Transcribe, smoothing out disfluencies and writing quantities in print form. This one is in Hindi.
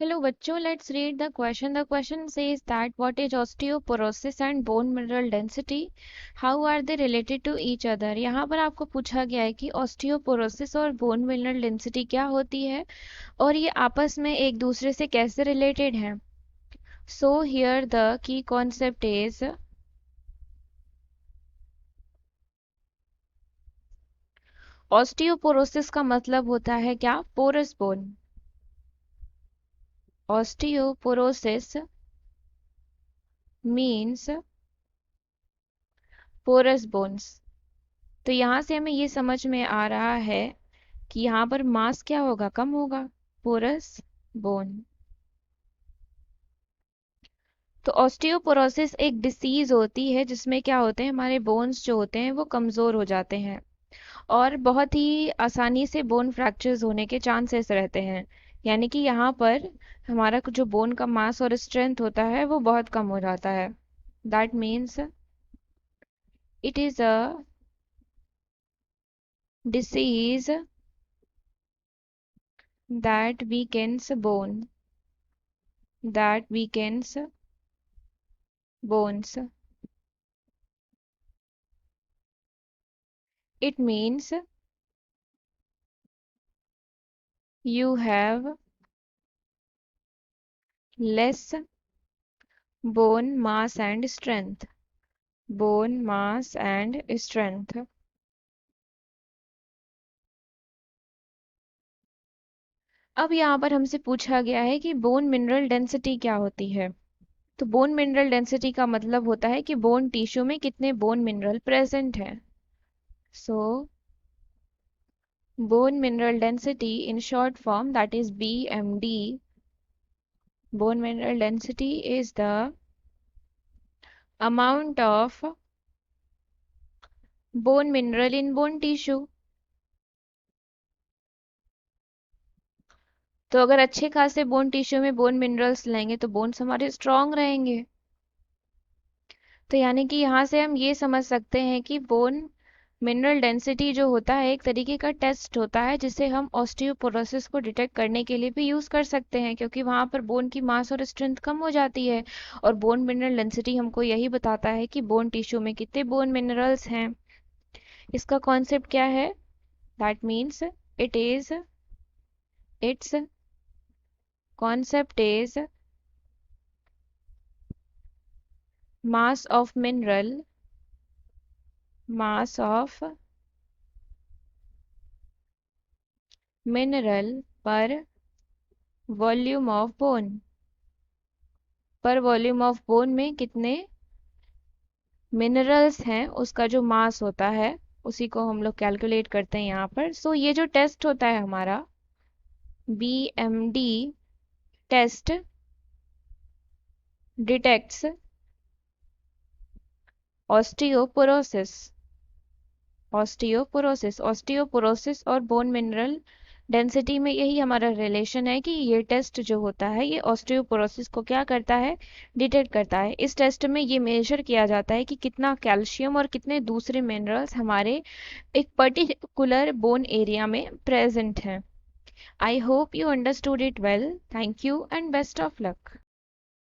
Hello बच्चों, let's read the question. The question says that what is osteoporosis and bone mineral density? How are they related to each other? यहाँ पर आपको पूछा गया है कि osteoporosis और bone mineral density क्या होती है और ये आपस में एक दूसरे से कैसे related हैं. So here the key concept is osteoporosis का मतलब होता है क्या? porous bone. Osteoporosis means porous bones. तो यहाँ से हमें ये समझ में आ रहा है कि यहाँ पर मास क्या होगा? कम होगा. Porous bone. तो ऑस्टियोपोरोसिस एक डिसीज होती है जिसमें क्या होते हैं, हमारे बोन्स जो होते हैं वो कमज़ोर हो जाते हैं और बहुत ही आसानी से बोन फ्रैक्चर्स होने के चांसेस रहते हैं. यानी कि यहाँ पर हमारा जो बोन का मास और स्ट्रेंथ होता है वो बहुत कम हो जाता है. That means it is a disease that weakens bone, that weakens bones. It means you have less bone mass and strength. Bone mass and strength. अब यहाँ पर हमसे पूछा गया है कि बोन मिनरल डेंसिटी क्या होती है. तो बोन मिनरल डेंसिटी का मतलब होता है कि बोन टिश्यू में कितने बोन मिनरल प्रेजेंट हैं. सो bone mineral density in short form, that is BMD. Bone mineral density is the amount of bone mineral in bone tissue. तो अगर अच्छे खासे बोन टिश्यू में बोन मिनरल्स लेंगे तो बोन्स हमारे स्ट्रांग रहेंगे. तो यानी कि यहाँ से हम ये समझ सकते हैं कि बोन मिनरल डेंसिटी जो होता है एक तरीके का टेस्ट होता है जिसे हम ऑस्टियोपोरोसिस को डिटेक्ट करने के लिए भी यूज़ कर सकते हैं, क्योंकि वहाँ पर बोन की मास और स्ट्रेंथ कम हो जाती है और बोन मिनरल डेंसिटी हमको यही बताता है कि बोन टिश्यू में कितने बोन मिनरल्स हैं. इसका कॉन्सेप्ट क्या है? That means its concept is mass of mineral per volume of bone. पर वॉल्यूम ऑफ बोन में कितने मिनरल्स हैं उसका जो मास होता है उसी को हम लोग कैलकुलेट करते हैं यहाँ पर. सो ये जो टेस्ट होता है हमारा BMD टेस्ट डिटेक्ट्स ऑस्टियोपोरोसिस और बोन मिनरल डेंसिटी में यही हमारा रिलेशन है कि ये टेस्ट जो होता है ये ऑस्टियोपोरोसिस को क्या करता है? डिटेक्ट करता है. इस टेस्ट में ये मेजर किया जाता है कि कितना कैल्शियम और कितने दूसरे मिनरल्स हमारे एक पर्टिकुलर बोन एरिया में प्रेजेंट हैं. I hope you understood it well. Thank you and best of luck.